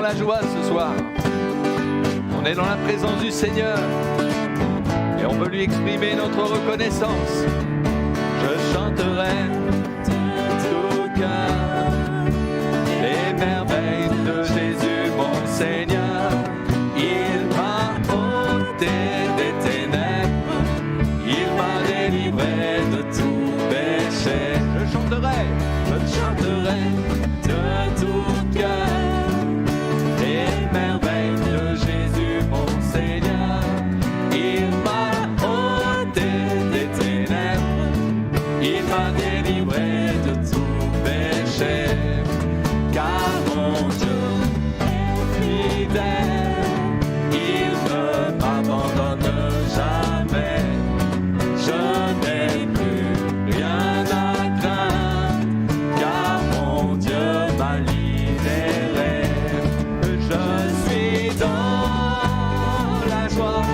la joie ce soir. On est dans la présence du Seigneur et on veut lui exprimer notre reconnaissance. Je chanterai de tout cœur les merveilles de Jésus mon Seigneur. Il m'a ôté des ténèbres, il m'a délivré de tout péché. Je chanterai de tout cœur les merveilles de Jésus mon Seigneur. Il m'a ôté des ténèbres, il m'a délivré de tout péché. Car mon Dieu est fidèle, il ne m'abandonne jamais. Je n'ai plus rien à craindre, car mon Dieu m'a libéré. Je suis dans la joie,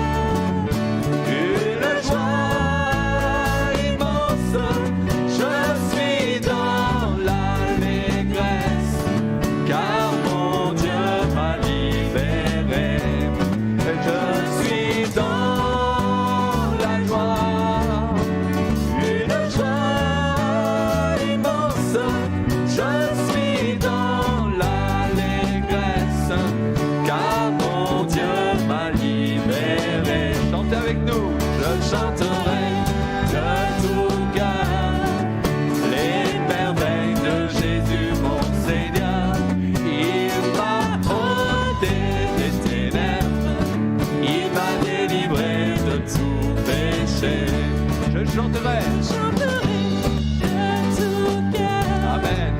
une joie immense. Je suis dans l'allégresse, car mon Dieu m'a libéré. Je suis dans la joie, une joie immense. Je suis dans l'allégresse, car mon Dieu m'a libéré. Chantez avec nous. Je chanterai de tout cœur les merveilles de Jésus mon Seigneur. Il m'a ôté des ténèbres, il m'a délivré de tout péché. Je chanterai de tout cœur Amen.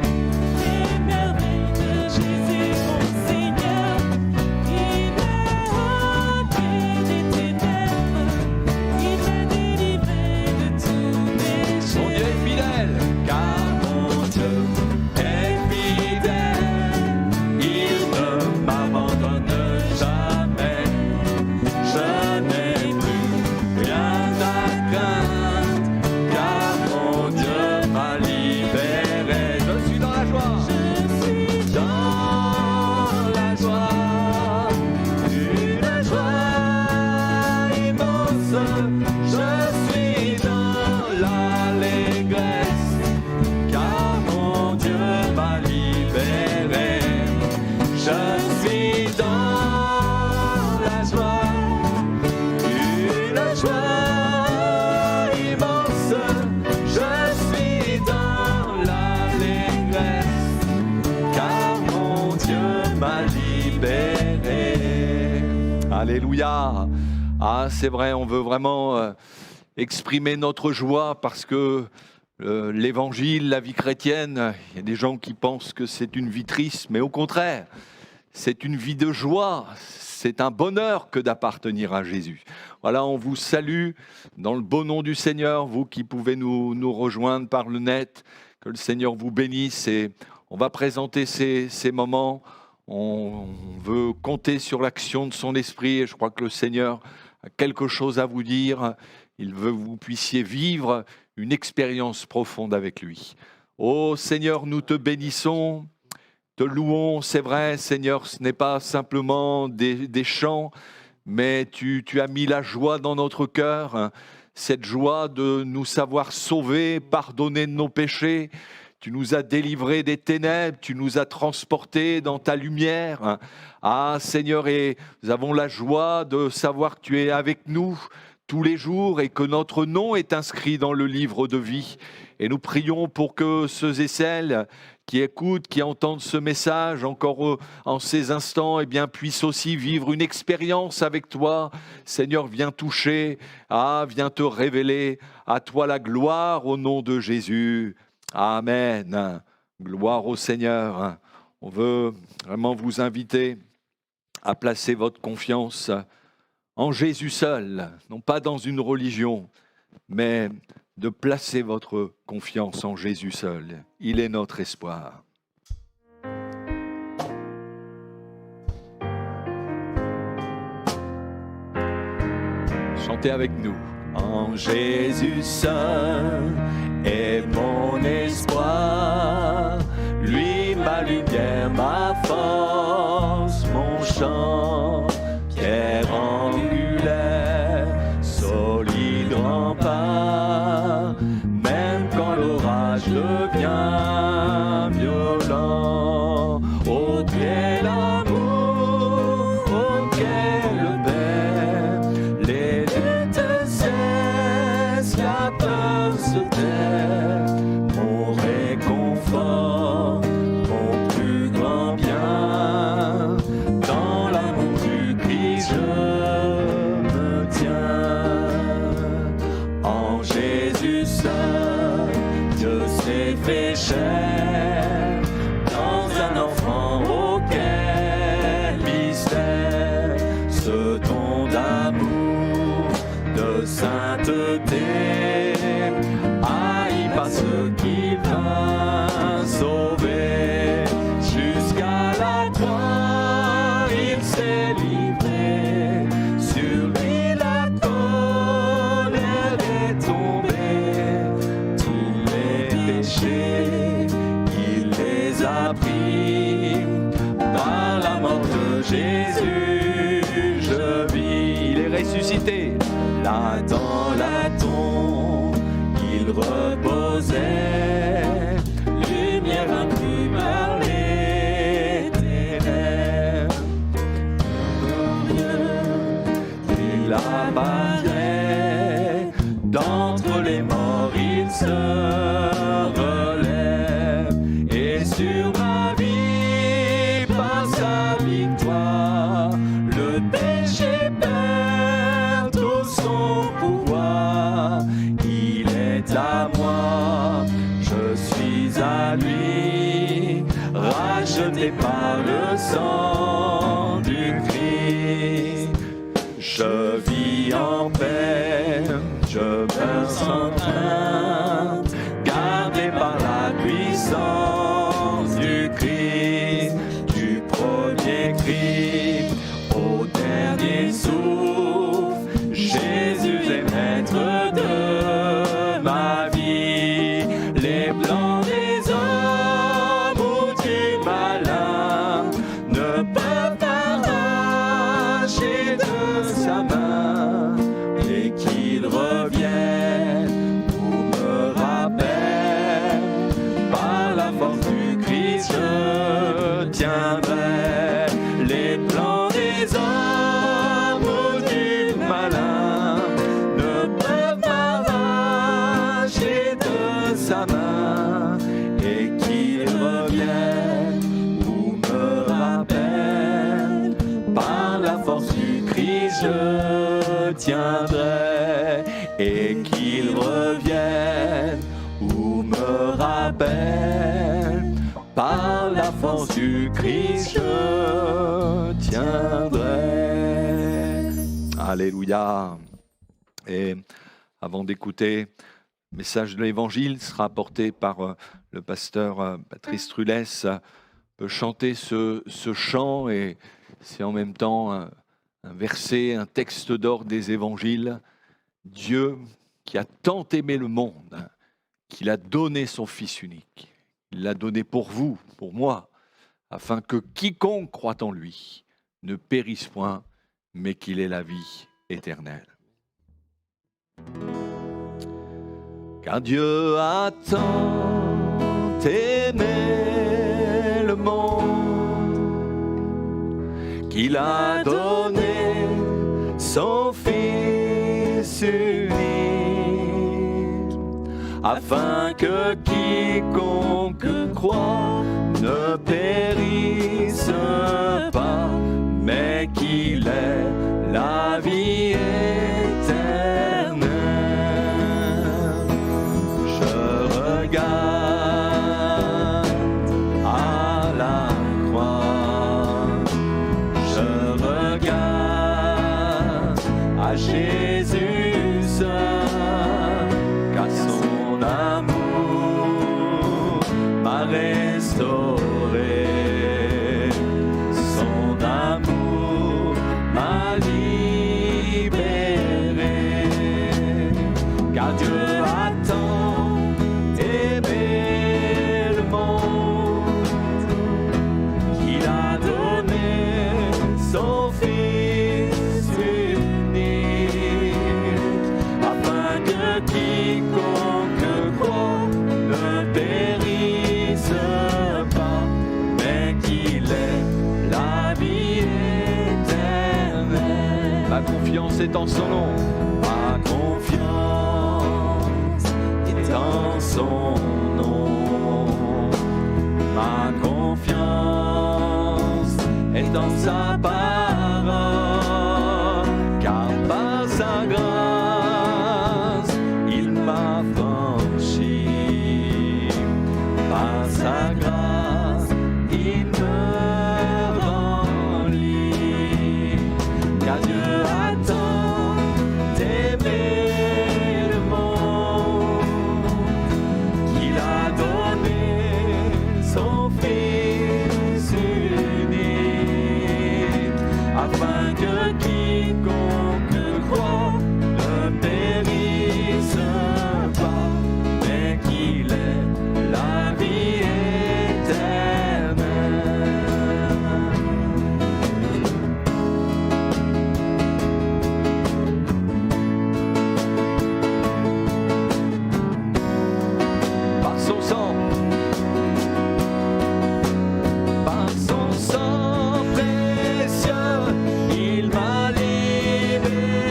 les merveilles de Jésus mon Seigneur. Il m'a ôté des ténèbres, il m'a délivré de tout péché. Mon Dieu est fidèle, car mon Dieu est fidèle, il ne m'abandonne jamais. Je n'ai plus rien à craindre, car mon Dieu m'a libéré. Je suis dans la joie, Je suis dans la joie, une joie immense. Je suis dans l'allégresse, car mon Dieu m'a libéré. Je suis dans la joie, une joie immense. Je suis dans l'allégresse, car mon Dieu m'a libéré. Alléluia. Ah, c'est vrai, on veut vraiment exprimer notre joie parce que l'évangile, la vie chrétienne, il y a des gens qui pensent que c'est une vie triste, mais au contraire, c'est une vie de joie. C'est un bonheur que d'appartenir à Jésus. Voilà, on vous salue dans le beau nom du Seigneur, vous qui pouvez nous rejoindre par le net. Que le Seigneur vous bénisse et on va présenter ces moments. On veut compter sur l'action de son esprit et je crois que le Seigneur a quelque chose à vous dire. Il veut que vous puissiez vivre une expérience profonde avec lui. Ô Seigneur, nous te bénissons, te louons. C'est vrai, Seigneur, ce n'est pas simplement des chants, mais tu as mis la joie dans notre cœur, cette joie de nous savoir sauvés, pardonnés de nos péchés. Tu nous as délivrés des ténèbres, tu nous as transportés dans ta lumière. Ah Seigneur, et nous avons la joie de savoir que tu es avec nous tous les jours et que notre nom est inscrit dans le livre de vie. Et nous prions pour que ceux et celles qui écoutent, qui entendent ce message encore en ces instants, eh bien, puissent aussi vivre une expérience avec toi. Seigneur, viens toucher, viens te révéler. À toi la gloire au nom de Jésus. Amen. Gloire au Seigneur. On veut vraiment vous inviter à placer votre confiance en Jésus seul, non pas dans une religion, mais de placer votre confiance en Jésus seul. Il est notre espoir. Chantez avec nous. En Jésus seul est mon espoir, lui ma lumière, ma force, chant, pierre angulaire, solide rempart, même quand l'orage devient violent. Oh quel amour, oh quelle paix, les luttes cessent, la peur se tait, mon réconfort, mon plus grand bien, dans l'amour du Christ je me tiens. En Jésus seul, Dieu s'est fait chair, dans un enfant auquel mystère, ce don d'amour, de sainteté, haï par ceux qui vint sauver, jusqu'à la croix il s'est livré, sur lui la colère est tombée, tous les péchés il les a pris, par la mort de Jésus je vis. Il est ressuscité, là dans la tombe il reposait, lumière inclus par les ténèbres. Il apparaît, d'entre les morts il se relève, et sur ma vie, par sa victoire, le péché perd tout son pouvoir. Il est à moi, je suis à lui, racheté par le sang du Christ. Je vis en paix, je meurs sans crainte, gardé par la puissance du Christ, du premier cri au dernier souffle. Jésus est maître de ma vie, les plans des hommes ou du malin ne peuvent arracher de sa main, et qu'il revienne ou me rappelle, par la force du Christ je tiendrai, les plans des hommes ou du malin ne peuvent m'arracher de sa main, et qu'il revienne ou me rappelle, par la force du Christ je tiendrai, et qu'il revienne ou me rappelle, par la force du Christ je tiendrai. Alléluia. Et avant d'écouter le message de l'Évangile sera apporté par le pasteur Patrice Trulès, peut chanter ce chant, et c'est en même temps un verset, un texte d'or des Évangiles. Dieu qui a tant aimé le monde, qu'il a donné son Fils unique. Il l'a donné pour vous, pour moi, afin que quiconque croit en lui ne périsse point, mais qu'il ait la vie éternelle. Car Dieu a tant aimé le monde, qu'il a donné son Fils unique, afin que quiconque croit ne périsse pas, mais qu'il ait la vie éternelle. Je regarde à la croix, je regarde à Jésus seul, car son amour m'a restauré, son amour m'a libéré, car Dieu a tant aimé le monde, qu'il a donné son quiconque croit ne périsse pas, mais qu'il ait la vie éternelle. Ma confiance est en son nom. Ma confiance est en son nom. Ma confiance est dans sa parole, car par sa grâce, il m'a franchi. Par sa grâce, il me rend libre. Car Dieu a tant aimé le monde qu'il a donné son Fils unique, afin que quiconque croit ne périsse pas, mais qu'il ait la vie éternelle. Par son sang, par son sang précieux, il m'a libéré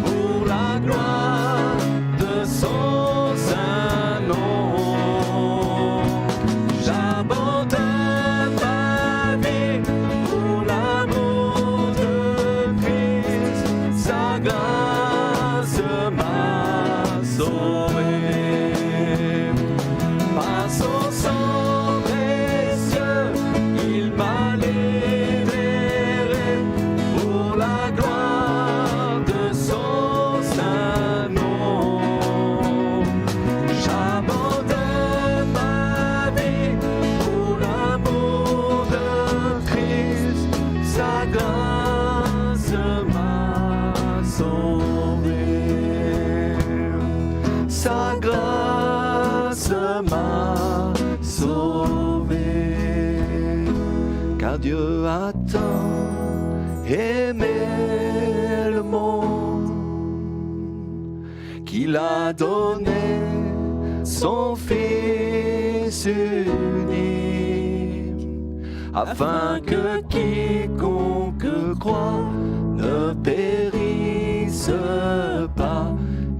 pour la gloire de son saint nom. J'abandonne ma vie pour l'amour de Christ, sa grâce m'a sauvé. Par son sang précieux, il m'a libéré pour la gloire de son saint nom. J'abandonne ma vie pour l'amour de Christ, sa grâce m'a sauvé. Sa grâce m'a sauvé, car Dieu a tant aimé le monde qu'il a donné son Fils unique, afin que quiconque croit ne périsse pas,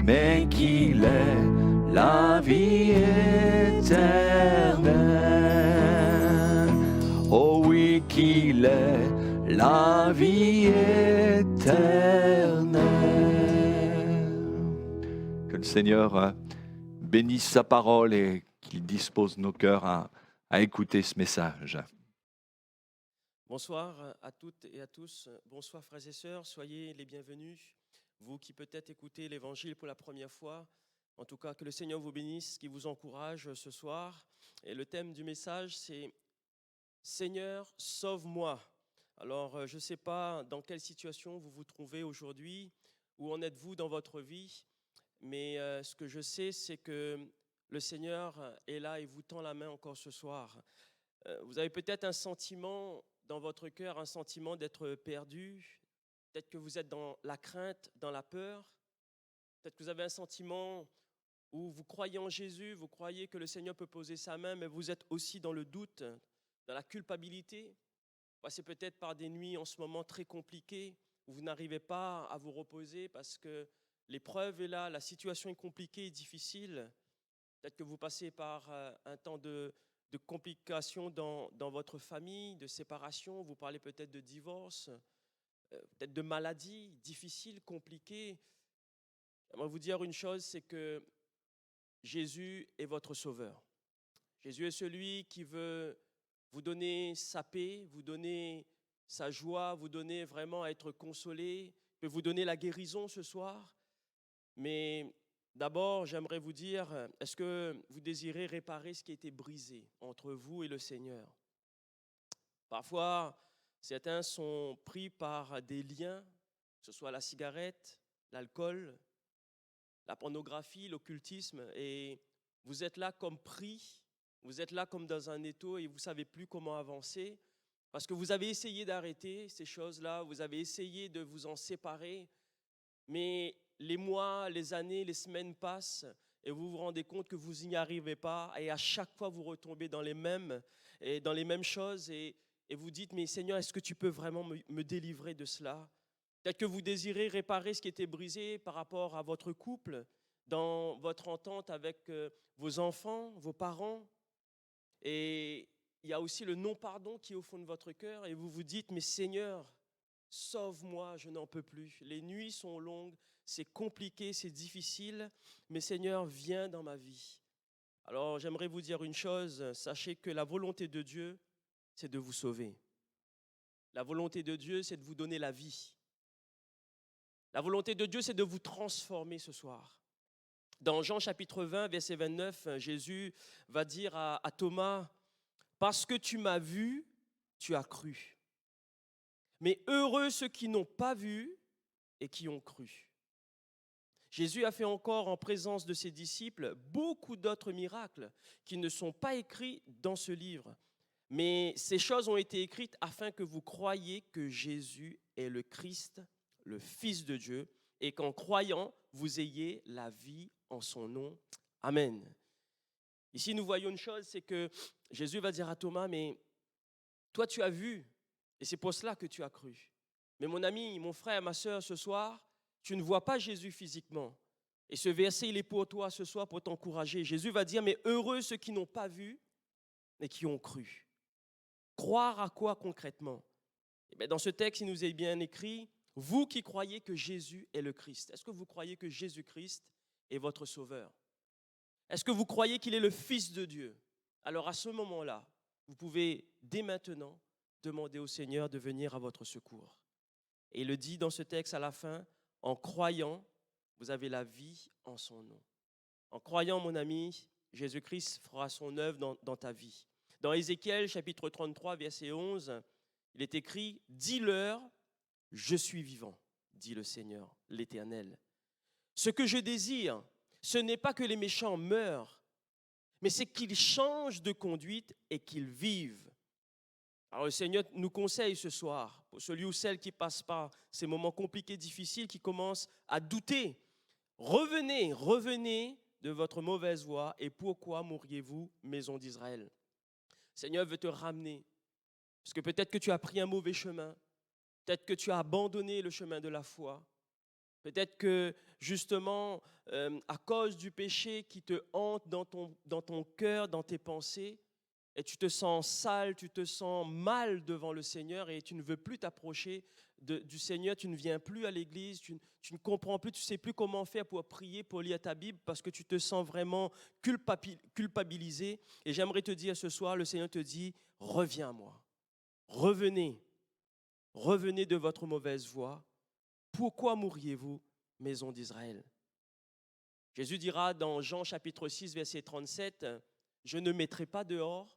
mais qu'il ait la vie éternelle. Oh oui, qu'il ait la vie éternelle. Que le Seigneur bénisse sa parole et qu'il dispose nos cœurs à écouter ce message. Bonsoir à toutes et à tous. Bonsoir frères et sœurs, soyez les bienvenus. Vous qui peut-être écoutez l'Évangile pour la première fois, en tout cas que le Seigneur vous bénisse, qui vous encourage ce soir. Et le thème du message, c'est « Seigneur, sauve-moi ». Alors, je ne sais pas dans quelle situation vous vous trouvez aujourd'hui, où en êtes-vous dans votre vie, mais ce que je sais, c'est que le Seigneur est là et vous tend la main encore ce soir. Vous avez peut-être un sentiment dans votre cœur, un sentiment d'être perdu. Peut-être que vous êtes dans la crainte, dans la peur. Peut-être que vous avez un sentiment où vous croyez en Jésus, vous croyez que le Seigneur peut poser sa main, mais vous êtes aussi dans le doute, dans la culpabilité. Vous passez peut-être par des nuits en ce moment très compliquées, où vous n'arrivez pas à vous reposer parce que l'épreuve est là, la situation est compliquée et difficile. Peut-être que vous passez par un temps de complications dans votre famille, de séparation. Vous parlez peut-être de divorce, peut-être de maladies difficiles, compliquées. J'aimerais vous dire une chose, c'est que Jésus est votre sauveur. Jésus est celui qui veut vous donner sa paix, vous donner sa joie, vous donner vraiment à être consolé, peut vous donner la guérison ce soir. Mais d'abord, j'aimerais vous dire, est-ce que vous désirez réparer ce qui a été brisé entre vous et le Seigneur? Parfois, certains sont pris par des liens, que ce soit la cigarette, l'alcool, la pornographie, l'occultisme, et vous êtes là comme pris, vous êtes là comme dans un étau et vous ne savez plus comment avancer parce que vous avez essayé d'arrêter ces choses-là, vous avez essayé de vous en séparer, mais les mois, les années, les semaines passent et vous vous rendez compte que vous n'y arrivez pas et à chaque fois vous retombez dans les mêmes choses et vous dites, mais Seigneur, est-ce que tu peux vraiment me délivrer de cela? Peut-être que vous désirez réparer ce qui était brisé par rapport à votre couple, dans votre entente avec vos enfants, vos parents. Et il y a aussi le non-pardon qui est au fond de votre cœur et vous vous dites, mais Seigneur, sauve-moi, je n'en peux plus. Les nuits sont longues, c'est compliqué, c'est difficile, mais Seigneur, viens dans ma vie. Alors j'aimerais vous dire une chose, sachez que la volonté de Dieu, c'est de vous sauver. La volonté de Dieu, c'est de vous donner la vie. La volonté de Dieu, c'est de vous transformer ce soir. Dans Jean chapitre 20, verset 29, Jésus va dire à Thomas, « Parce que tu m'as vu, tu as cru. Mais heureux ceux qui n'ont pas vu et qui ont cru. » Jésus a fait encore en présence de ses disciples beaucoup d'autres miracles qui ne sont pas écrits dans ce livre. Mais ces choses ont été écrites afin que vous croyiez que Jésus est le Christ, le Fils de Dieu, et qu'en croyant, vous ayez la vie en son nom. Amen. Ici, nous voyons une chose, c'est que Jésus va dire à Thomas, mais toi, tu as vu, et c'est pour cela que tu as cru. Mais mon ami, mon frère, ma soeur, ce soir, tu ne vois pas Jésus physiquement. Et ce verset, il est pour toi ce soir, pour t'encourager. Jésus va dire, mais heureux ceux qui n'ont pas vu, mais qui ont cru. Croire à quoi concrètement? Eh bien, dans ce texte, il nous est bien écrit, vous qui croyez que Jésus est le Christ. Est-ce que vous croyez que Jésus-Christ est votre sauveur? Est-ce que vous croyez qu'il est le Fils de Dieu? Alors à ce moment-là, vous pouvez dès maintenant demander au Seigneur de venir à votre secours. Et il le dit dans ce texte à la fin, en croyant, vous avez la vie en son nom. En croyant, mon ami, Jésus-Christ fera son œuvre dans ta vie. Dans Ézéchiel, chapitre 33, verset 11, il est écrit, « Dis-leur, je suis vivant, dit le Seigneur, l'Éternel. Ce que je désire, ce n'est pas que les méchants meurent, mais c'est qu'ils changent de conduite et qu'ils vivent. » Alors le Seigneur nous conseille ce soir, pour celui ou celle qui passe par ces moments compliqués, difficiles, qui commence à douter, revenez de votre mauvaise voie et pourquoi mourriez-vous, maison d'Israël? Le Seigneur veut te ramener, parce que peut-être que tu as pris un mauvais chemin, peut-être que tu as abandonné le chemin de la foi, peut-être que justement, à cause du péché qui te hante dans ton cœur, dans tes pensées, et tu te sens sale, tu te sens mal devant le Seigneur et tu ne veux plus t'approcher du Seigneur, tu ne viens plus à l'église, tu ne comprends plus, tu ne sais plus comment faire pour prier, pour lire ta Bible parce que tu te sens vraiment culpabilisé. Et j'aimerais te dire ce soir, le Seigneur te dit, reviens à moi, revenez de votre mauvaise voie. Pourquoi mourriez-vous, maison d'Israël? Jésus dira dans Jean chapitre 6, verset 37, je ne mettrai pas dehors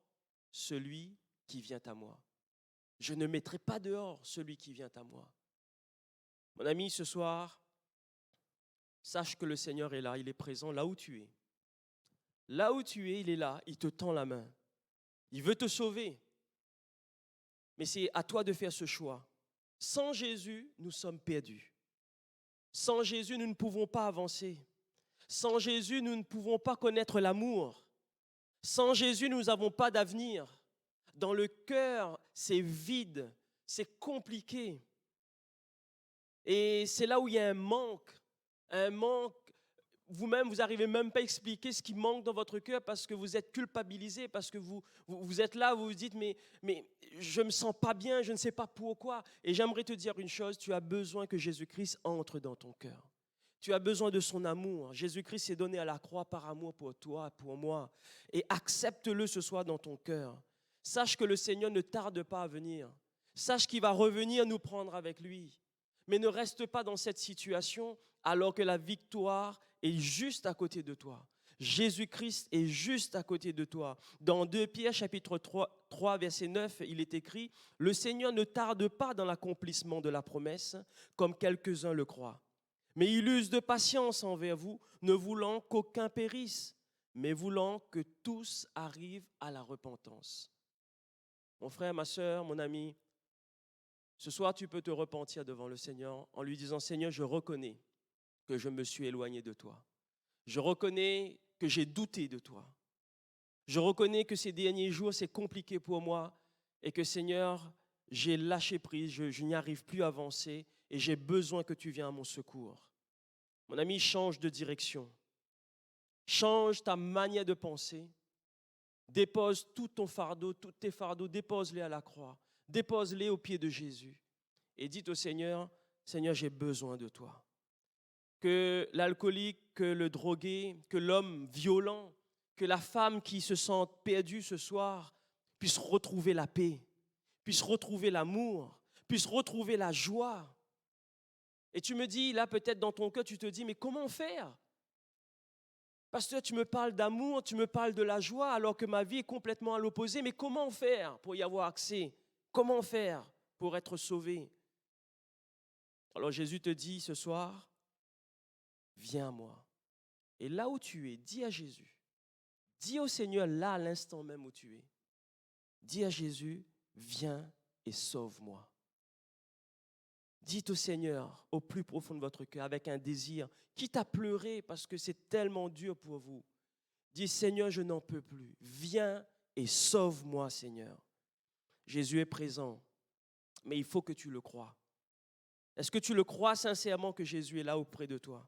celui qui vient à moi. Je ne mettrai pas dehors celui qui vient à moi. Mon ami, ce soir, sache que le Seigneur est là, il est présent là où tu es. Là où tu es, il est là, il te tend la main. Il veut te sauver. Mais c'est à toi de faire ce choix. Sans Jésus, nous sommes perdus. Sans Jésus, nous ne pouvons pas avancer. Sans Jésus, nous ne pouvons pas connaître l'amour. Sans Jésus, nous n'avons pas d'avenir. Dans le cœur, c'est vide, c'est compliqué. Et c'est là où il y a un manque. Vous-même, vous n'arrivez même pas à expliquer ce qui manque dans votre cœur parce que vous êtes culpabilisé, parce que vous êtes là, vous vous dites, mais je ne me sens pas bien, je ne sais pas pourquoi. Et j'aimerais te dire une chose, tu as besoin que Jésus-Christ entre dans ton cœur. Tu as besoin de son amour. Jésus-Christ s'est donné à la croix par amour pour toi, pour moi. Et accepte-le ce soir dans ton cœur. Sache que le Seigneur ne tarde pas à venir. Sache qu'il va revenir nous prendre avec lui. Mais ne reste pas dans cette situation alors que la victoire est juste à côté de toi. Jésus-Christ est juste à côté de toi. Dans 2 Pierre chapitre 3, verset 9, il est écrit « Le Seigneur ne tarde pas dans l'accomplissement de la promesse, comme quelques-uns le croient. Mais il use de patience envers vous, ne voulant qu'aucun périsse, mais voulant que tous arrivent à la repentance. » Mon frère, ma soeur, mon ami, ce soir tu peux te repentir devant le Seigneur en lui disant « Seigneur, je reconnais que je me suis éloigné de toi. Je reconnais que j'ai douté de toi. Je reconnais que ces derniers jours, c'est compliqué pour moi et que Seigneur, j'ai lâché prise, je n'y arrive plus à avancer et j'ai besoin que tu viennes à mon secours. Mon ami, change de direction. Change ta manière de penser. Dépose tout ton fardeau, tous tes fardeaux, dépose-les à la croix. Dépose-les aux pieds de Jésus. Et dites au Seigneur, Seigneur, j'ai besoin de toi. Que l'alcoolique, que le drogué, que l'homme violent, que la femme qui se sent perdue ce soir puisse retrouver la paix, puisse retrouver l'amour, puisse retrouver la joie. Et tu me dis, là peut-être dans ton cœur, tu te dis, mais comment faire? Pasteur, tu me parles d'amour, tu me parles de la joie, alors que ma vie est complètement à l'opposé. Mais comment faire pour y avoir accès? Comment faire pour être sauvé? Alors Jésus te dit ce soir, viens à moi. Et là où tu es, dis à Jésus, dis au Seigneur là à l'instant même où tu es, dis à Jésus, viens et sauve-moi. Dites au Seigneur au plus profond de votre cœur avec un désir, quitte à pleurer parce que c'est tellement dur pour vous. Dis Seigneur, je n'en peux plus. Viens et sauve-moi Seigneur. Jésus est présent, mais il faut que tu le crois. Est-ce que tu le crois sincèrement que Jésus est là auprès de toi?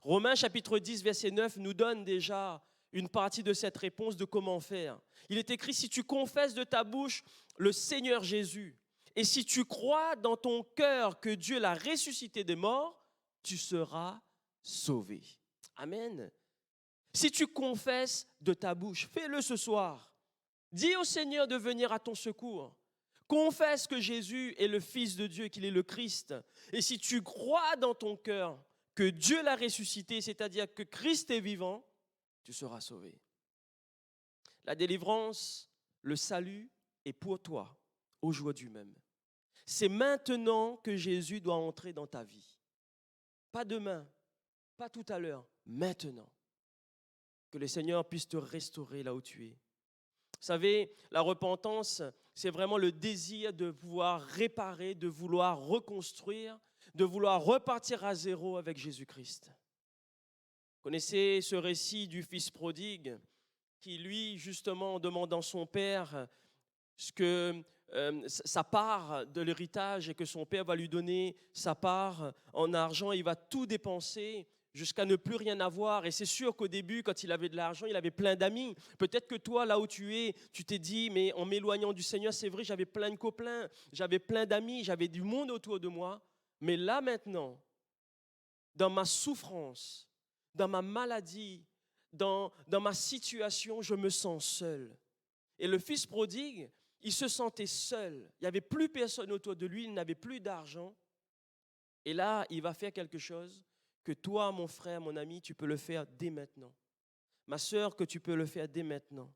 Romains chapitre 10 verset 9 nous donne déjà une partie de cette réponse de comment faire. Il est écrit, si tu confesses de ta bouche le Seigneur Jésus, et si tu crois dans ton cœur que Dieu l'a ressuscité des morts, tu seras sauvé. Amen. Si tu confesses de ta bouche, fais-le ce soir. Dis au Seigneur de venir à ton secours. Confesse que Jésus est le Fils de Dieu, qu'il est le Christ. Et si tu crois dans ton cœur que Dieu l'a ressuscité, c'est-à-dire que Christ est vivant, tu seras sauvé. La délivrance, le salut est pour toi, aujourd'hui même. C'est maintenant que Jésus doit entrer dans ta vie. Pas demain, pas tout à l'heure, maintenant. Que le Seigneur puisse te restaurer là où tu es. Vous savez, la repentance, c'est vraiment le désir de pouvoir réparer, de vouloir reconstruire, de vouloir repartir à zéro avec Jésus-Christ. Vous connaissez ce récit du fils prodigue qui, lui, justement, en demandant son père sa part de l'héritage et que son père va lui donner sa part en argent, il va tout dépenser jusqu'à ne plus rien avoir. Et c'est sûr qu'au début, quand il avait de l'argent, il avait plein d'amis. Peut-être que toi, là où tu es, tu t'es dit, mais en m'éloignant du Seigneur, c'est vrai, j'avais plein de copains, j'avais plein d'amis, j'avais du monde autour de moi. Mais là maintenant, dans ma souffrance, dans ma maladie, dans ma situation, je me sens seul. Et le fils prodigue, il se sentait seul. Il n'y avait plus personne autour de lui, il n'avait plus d'argent. Et là, il va faire quelque chose que toi, mon frère, mon ami, tu peux le faire dès maintenant. Ma sœur, que tu peux le faire dès maintenant.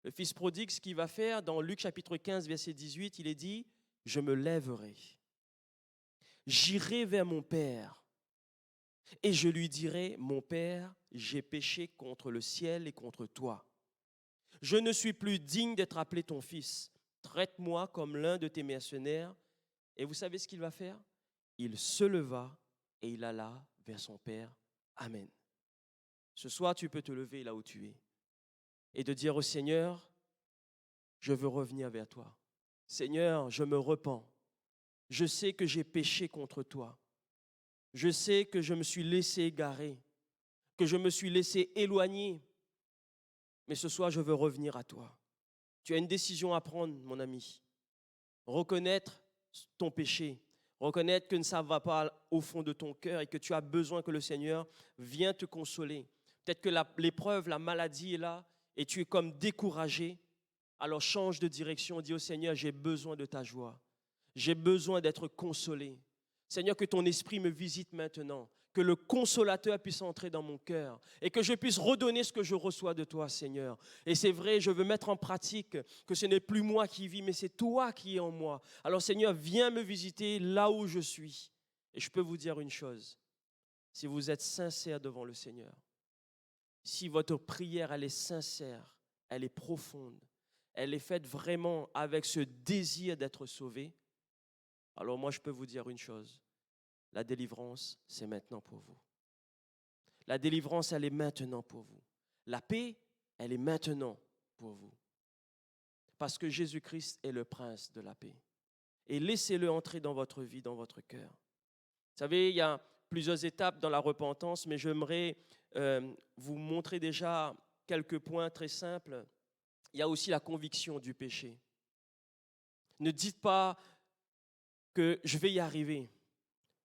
Le fils prodigue, ce qu'il va faire, dans Luc chapitre 15, verset 18, il est dit, « Je me lèverai, j'irai vers mon père, et je lui dirai, mon père, j'ai péché contre le ciel et contre toi. Je ne suis plus digne d'être appelé ton fils. Traite-moi comme l'un de tes mercenaires. » Et vous savez ce qu'il va faire? Il se leva et il alla vers son père. Amen. Ce soir, tu peux te lever là où tu es et de dire au Seigneur, je veux revenir vers toi. Seigneur, je me repens. Je sais que j'ai péché contre toi. Je sais que je me suis laissé égarer, que je me suis laissé éloigner. Mais ce soir, je veux revenir à toi. Tu as une décision à prendre, mon ami. Reconnaître ton péché, reconnaître que ça ne va pas au fond de ton cœur et que tu as besoin que le Seigneur vienne te consoler. Peut-être que l'épreuve, la maladie est là et tu es comme découragé. Alors change de direction, dis au Seigneur, j'ai besoin de ta joie. J'ai besoin d'être consolé. Seigneur, que ton esprit me visite maintenant, que le consolateur puisse entrer dans mon cœur et que je puisse redonner ce que je reçois de toi, Seigneur. Et c'est vrai, je veux mettre en pratique que ce n'est plus moi qui vis, mais c'est toi qui es en moi. Alors Seigneur, viens me visiter là où je suis. Et je peux vous dire une chose, si vous êtes sincère devant le Seigneur, si votre prière, elle est sincère, elle est profonde, elle est faite vraiment avec ce désir d'être sauvé, alors moi je peux vous dire une chose, La délivrance, c'est maintenant pour vous. La délivrance, elle est maintenant pour vous. La paix, elle est maintenant pour vous. Parce que Jésus-Christ est le prince de la paix. Et laissez-le entrer dans votre vie, dans votre cœur. Vous savez, il y a plusieurs étapes dans la repentance, mais j'aimerais vous montrer déjà quelques points très simples. Il y a aussi la conviction du péché. Ne dites pas que je vais y arriver,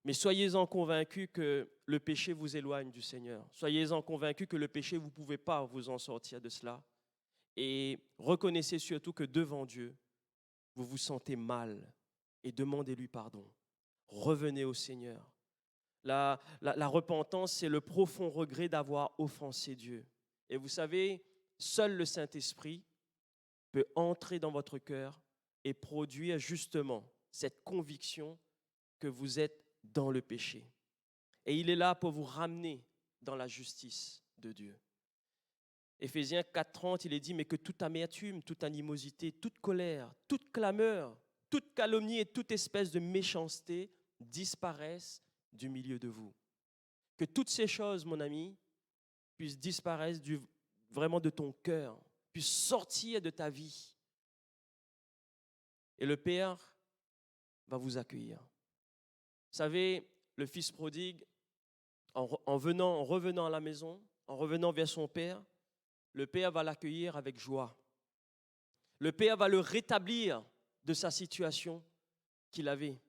mais soyez-en convaincus que le péché vous éloigne du Seigneur. Soyez-en convaincus que le péché, vous ne pouvez pas vous en sortir de cela. Et reconnaissez surtout que devant Dieu, vous vous sentez mal et demandez-lui pardon. Revenez au Seigneur. La repentance, c'est le profond regret d'avoir offensé Dieu. Et vous savez, seul le Saint-Esprit peut entrer dans votre cœur et produire justement cette conviction que vous êtes dans le péché. Et il est là pour vous ramener dans la justice de Dieu. Éphésiens 4:30, il est dit, mais que toute amertume, toute animosité, toute colère, toute clameur, toute calomnie et toute espèce de méchanceté disparaissent du milieu de vous. Que toutes ces choses, mon ami, puissent disparaître vraiment de ton cœur, puissent sortir de ta vie. Et le Père va vous accueillir. Vous savez, le fils prodigue, en revenant à la maison, en revenant vers son Père, le Père va l'accueillir avec joie. Le Père va le rétablir de sa situation qu'il avait.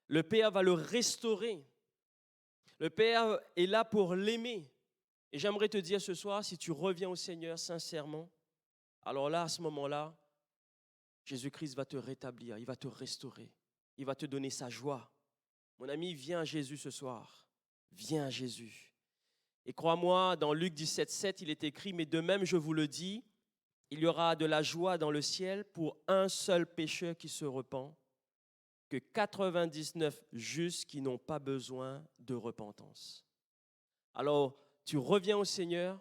Le Père va le restaurer. Le Père est là pour l'aimer. Et j'aimerais te dire ce soir, si tu reviens au Seigneur sincèrement, alors là, à ce moment-là, Jésus-Christ va te rétablir, il va te restaurer, il va te donner sa joie. Mon ami, viens à Jésus ce soir. Viens à Jésus. Et crois-moi, dans Luc 17:7, il est écrit, mais de même, je vous le dis, il y aura de la joie dans le ciel pour un seul pécheur qui se repent, que 99 justes qui n'ont pas besoin de repentance. Alors, tu reviens au Seigneur,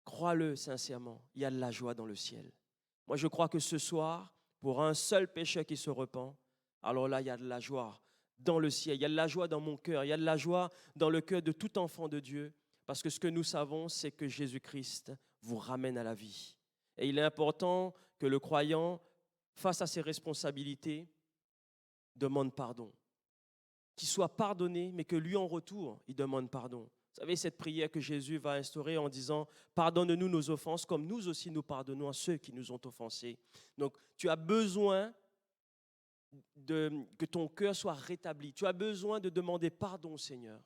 crois-le sincèrement, il y a de la joie dans le ciel. Moi, je crois que ce soir, pour un seul pécheur qui se repent, alors là, il y a de la joie dans le ciel, il y a de la joie dans mon cœur, il y a de la joie dans le cœur de tout enfant de Dieu, parce que ce que nous savons, c'est que Jésus-Christ vous ramène à la vie. Et il est important que le croyant, face à ses responsabilités, demande pardon. Qu'il soit pardonné, mais que lui, en retour, il demande pardon. Vous savez, cette prière que Jésus va instaurer en disant « Pardonne-nous nos offenses, comme nous aussi nous pardonnons à ceux qui nous ont offensés. » Donc, tu as besoin que ton cœur soit rétabli. Tu as besoin de demander pardon au Seigneur.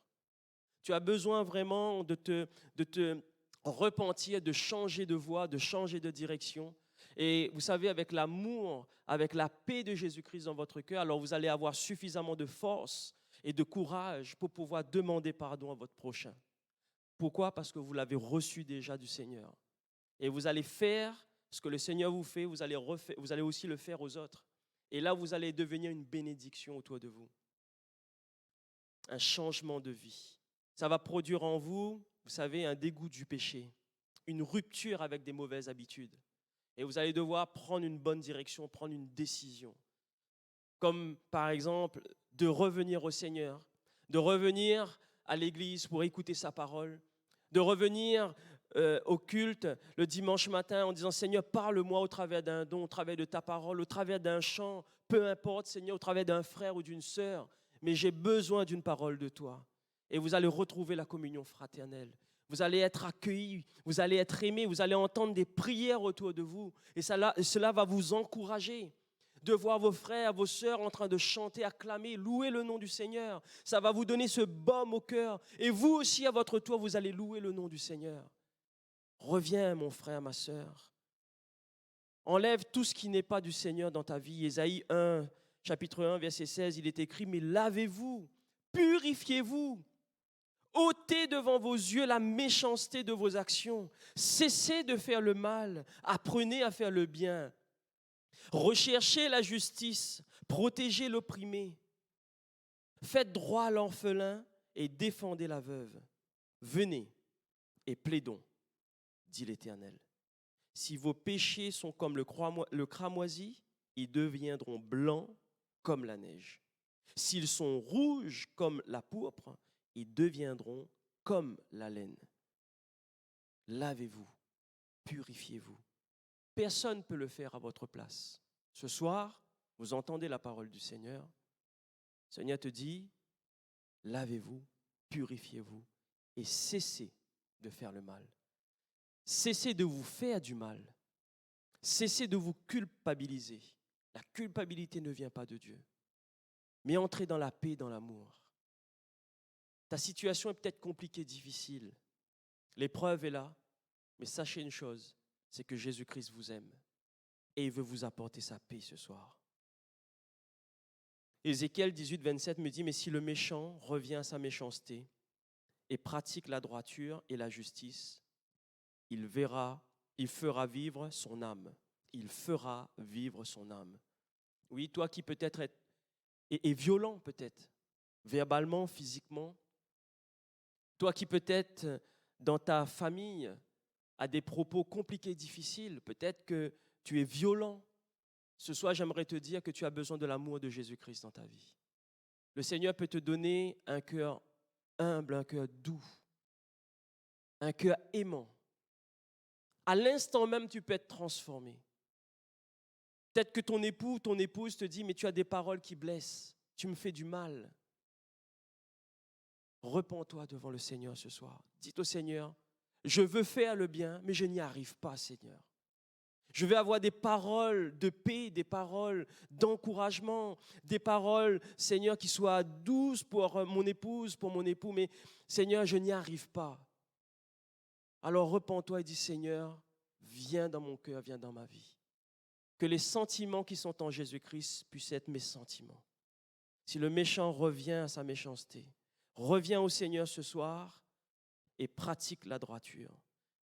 Tu as besoin vraiment de te repentir, de changer de voie, de changer de direction. Et vous savez, avec l'amour, avec la paix de Jésus-Christ dans votre cœur, alors vous allez avoir suffisamment de force et de courage pour pouvoir demander pardon à votre prochain. Pourquoi? Parce que vous l'avez reçu déjà du Seigneur. Et vous allez faire ce que le Seigneur vous fait, vous allez aussi le faire aux autres. Et là, vous allez devenir une bénédiction autour de vous. Un changement de vie. Ça va produire en vous, vous savez, un dégoût du péché, une rupture avec des mauvaises habitudes. Et vous allez devoir prendre une bonne direction, prendre une décision. Comme par exemple, de revenir au Seigneur, de revenir à l'église pour écouter sa parole, de revenir au culte le dimanche matin en disant « Seigneur, parle-moi au travers d'un don, au travers de ta parole, au travers d'un chant, peu importe, Seigneur, au travers d'un frère ou d'une sœur, mais j'ai besoin d'une parole de toi. » Et vous allez retrouver la communion fraternelle. Vous allez être accueillis, vous allez être aimés, vous allez entendre des prières autour de vous. Et cela va vous encourager de voir vos frères, vos sœurs en train de chanter, acclamer, louer le nom du Seigneur. Ça va vous donner ce baume au cœur. Et vous aussi, à votre tour, vous allez louer le nom du Seigneur. Reviens, mon frère, ma sœur. Enlève tout ce qui n'est pas du Seigneur dans ta vie. Ésaïe 1, chapitre 1, verset 16, il est écrit « Mais lavez-vous, purifiez-vous. Ôtez devant vos yeux la méchanceté de vos actions. Cessez de faire le mal. Apprenez à faire le bien. Recherchez la justice. Protégez l'opprimé. Faites droit à l'orphelin et défendez la veuve. Venez et plaidons, dit l'Éternel. Si vos péchés sont comme le cramoisi, ils deviendront blancs comme la neige. S'ils sont rouges comme la pourpre, ils deviendront comme la laine. Lavez-vous, purifiez-vous. Personne ne peut le faire à votre place. Ce soir, vous entendez la parole du Seigneur. Le Seigneur te dit, lavez-vous, purifiez-vous et cessez de faire le mal. Cessez de vous faire du mal. Cessez de vous culpabiliser. La culpabilité ne vient pas de Dieu. Mais entrez dans la paix, dans l'amour. Ta situation est peut-être compliquée, difficile. L'épreuve est là. Mais sachez une chose, c'est que Jésus-Christ vous aime. Et il veut vous apporter sa paix ce soir. Ézéchiel 18, 27 me dit, mais si le méchant revient à sa méchanceté et pratique la droiture et la justice, il fera vivre son âme. Il fera vivre son âme. Oui, toi qui peut-être est violent peut-être, verbalement, physiquement. Toi qui peut-être dans ta famille a des propos compliqués, difficiles. Peut-être que tu es violent. Ce soir, j'aimerais te dire que tu as besoin de l'amour de Jésus-Christ dans ta vie. Le Seigneur peut te donner un cœur humble, un cœur doux, un cœur aimant. À l'instant même, tu peux être transformé. Peut-être que ton époux ou ton épouse te dit, mais tu as des paroles qui blessent, tu me fais du mal. Repens-toi devant le Seigneur ce soir. Dis au Seigneur, je veux faire le bien, mais je n'y arrive pas, Seigneur. Je veux avoir des paroles de paix, des paroles d'encouragement, des paroles, Seigneur, qui soient douces pour mon épouse, pour mon époux, mais Seigneur, je n'y arrive pas. Alors repens-toi et dis, Seigneur, viens dans mon cœur, viens dans ma vie. Que les sentiments qui sont en Jésus-Christ puissent être mes sentiments. Si le méchant revient à sa méchanceté, reviens au Seigneur ce soir et pratique la droiture.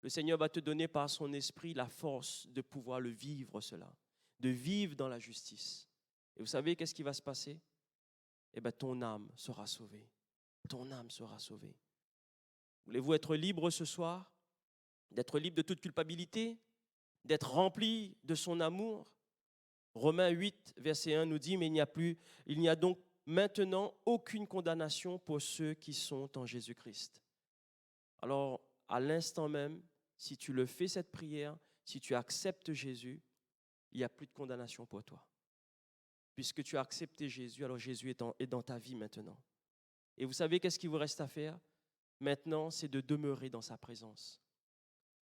Le Seigneur va te donner par son esprit la force de pouvoir le vivre cela, de vivre dans la justice. Et vous savez qu'est-ce qui va se passer? Eh bien, ton âme sera sauvée. Ton âme sera sauvée. Voulez-vous être libre ce soir? D'être libre de toute culpabilité? D'être rempli de son amour? Romains 8, verset 1 nous dit, mais il n'y a donc maintenant aucune condamnation pour ceux qui sont en Jésus-Christ. Alors, à l'instant même, si tu le fais cette prière, si tu acceptes Jésus, il n'y a plus de condamnation pour toi. Puisque tu as accepté Jésus, alors Jésus est dans ta vie maintenant. Et vous savez qu'est-ce qu'il vous reste à faire? Maintenant, c'est de demeurer dans sa présence.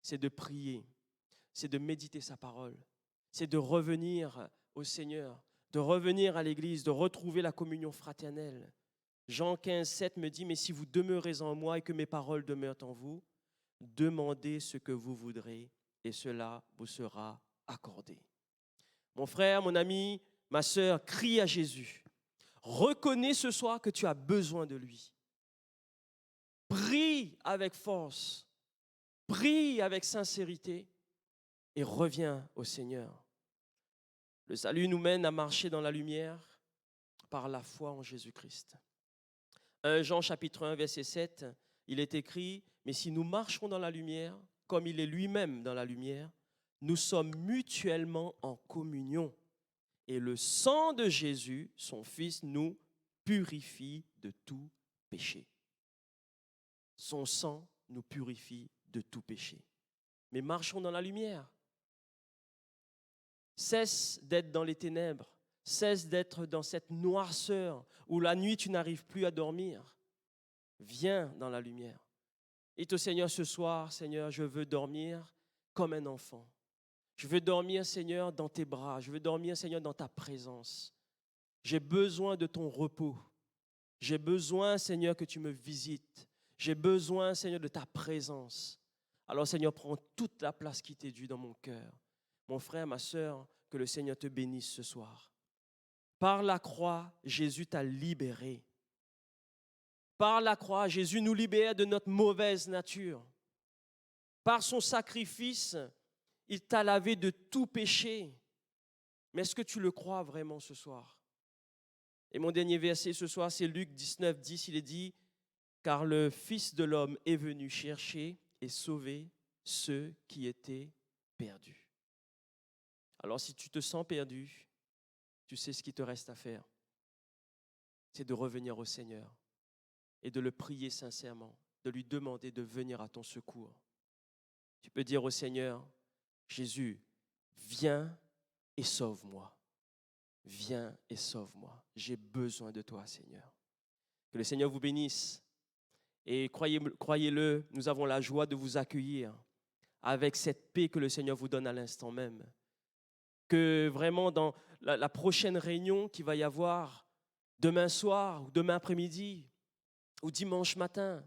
C'est de prier. C'est de méditer sa parole. C'est de revenir au Seigneur, de revenir à l'église, de retrouver la communion fraternelle. Jean 15, 7 me dit, mais si vous demeurez en moi et que mes paroles demeurent en vous, demandez ce que vous voudrez et cela vous sera accordé. Mon frère, mon ami, ma sœur, crie à Jésus. Reconnais ce soir que tu as besoin de lui. Prie avec force. Prie avec sincérité et reviens au Seigneur. Le salut nous mène à marcher dans la lumière par la foi en Jésus-Christ. 1 Jean chapitre 1, verset 7, il est écrit, « Mais si nous marchons dans la lumière, comme il est lui-même dans la lumière, nous sommes mutuellement en communion. Et le sang de Jésus, son Fils, nous purifie de tout péché. » Son sang nous purifie de tout péché. Mais marchons dans la lumière. Cesse d'être dans les ténèbres. Cesse d'être dans cette noirceur où la nuit tu n'arrives plus à dormir. Viens dans la lumière. Et au Seigneur ce soir, Seigneur, je veux dormir comme un enfant. Je veux dormir, Seigneur, dans tes bras. Je veux dormir, Seigneur, dans ta présence. J'ai besoin de ton repos. J'ai besoin, Seigneur, que tu me visites. J'ai besoin, Seigneur, de ta présence. Alors, Seigneur, prends toute la place qui t'est due dans mon cœur. Mon frère, ma sœur, que le Seigneur te bénisse ce soir. Par la croix, Jésus t'a libéré. Par la croix, Jésus nous libère de notre mauvaise nature. Par son sacrifice, il t'a lavé de tout péché. Mais est-ce que tu le crois vraiment ce soir? Et mon dernier verset ce soir, c'est Luc 19, 10. Il est dit, « Car le Fils de l'homme est venu chercher et sauver ceux qui étaient perdus. » Alors si tu te sens perdu, tu sais ce qu'il te reste à faire. c'est de revenir au Seigneur et de le prier sincèrement, de lui demander de venir à ton secours. Tu peux dire au Seigneur, Jésus, viens et sauve-moi. Viens et sauve-moi. J'ai besoin de toi, Seigneur. Que le Seigneur vous bénisse. Et croyez-le, nous avons la joie de vous accueillir avec cette paix que le Seigneur vous donne à l'instant même. Que vraiment dans la prochaine réunion qu'il va y avoir demain soir ou demain après-midi ou dimanche matin,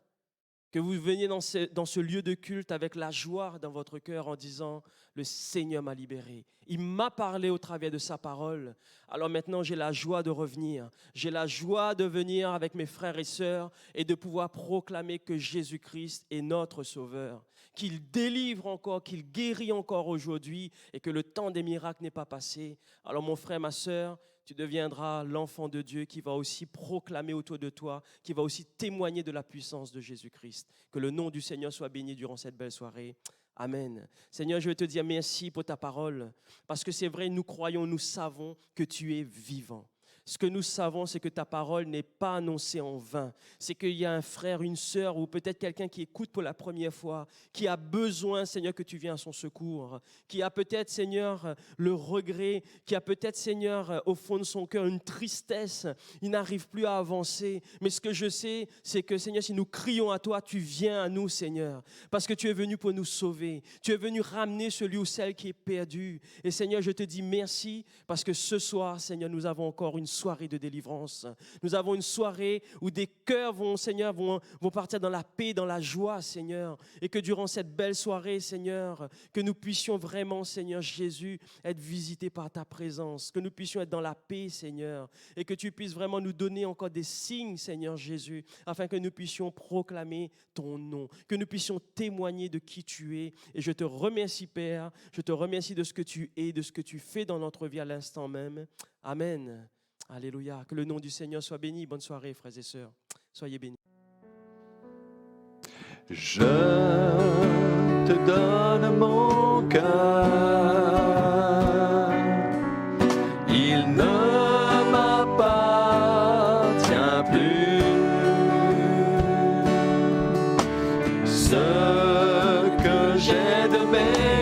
que vous veniez dans ce lieu de culte avec la joie dans votre cœur en disant « Le Seigneur m'a libéré. Il m'a parlé au travers de sa parole. Alors maintenant, j'ai la joie de revenir. J'ai la joie de venir avec mes frères et sœurs et de pouvoir proclamer que Jésus-Christ est notre Sauveur, qu'il délivre encore, qu'il guérit encore aujourd'hui et que le temps des miracles n'est pas passé. Alors mon frère, ma sœur, tu deviendras l'enfant de Dieu qui va aussi proclamer autour de toi, qui va aussi témoigner de la puissance de Jésus-Christ. Que le nom du Seigneur soit béni durant cette belle soirée. Amen. Seigneur, je veux te dire merci pour ta parole, parce que c'est vrai, nous croyons, nous savons que tu es vivant. Ce que nous savons, c'est que ta parole n'est pas annoncée en vain. C'est qu'il y a un frère, une sœur ou peut-être quelqu'un qui écoute pour la première fois, qui a besoin, Seigneur, que tu viennes à son secours, qui a peut-être, Seigneur, le regret, qui a peut-être, Seigneur, au fond de son cœur, une tristesse. Il n'arrive plus à avancer. Mais ce que je sais, c'est que, Seigneur, si nous crions à toi, tu viens à nous, Seigneur, parce que tu es venu pour nous sauver. Tu es venu ramener celui ou celle qui est perdu. Et Seigneur, je te dis merci, parce que ce soir, Seigneur, nous avons encore une soirée de délivrance. Nous avons une soirée où des cœurs vont, Seigneur, vont partir dans la paix, dans la joie, Seigneur. Et que durant cette belle soirée, Seigneur, que nous puissions vraiment, Seigneur Jésus, être visités par ta présence. Que nous puissions être dans la paix, Seigneur. Et que tu puisses vraiment nous donner encore des signes, Seigneur Jésus, afin que nous puissions proclamer ton nom. Que nous puissions témoigner de qui tu es. Et je te remercie, Père. Je te remercie de ce que tu es, de ce que tu fais dans notre vie à l'instant même. Amen. Alléluia. Que le nom du Seigneur soit béni. Bonne soirée, frères et sœurs. Soyez bénis. Je te donne mon cœur. Il ne m'appartient plus. Ce que j'ai de mes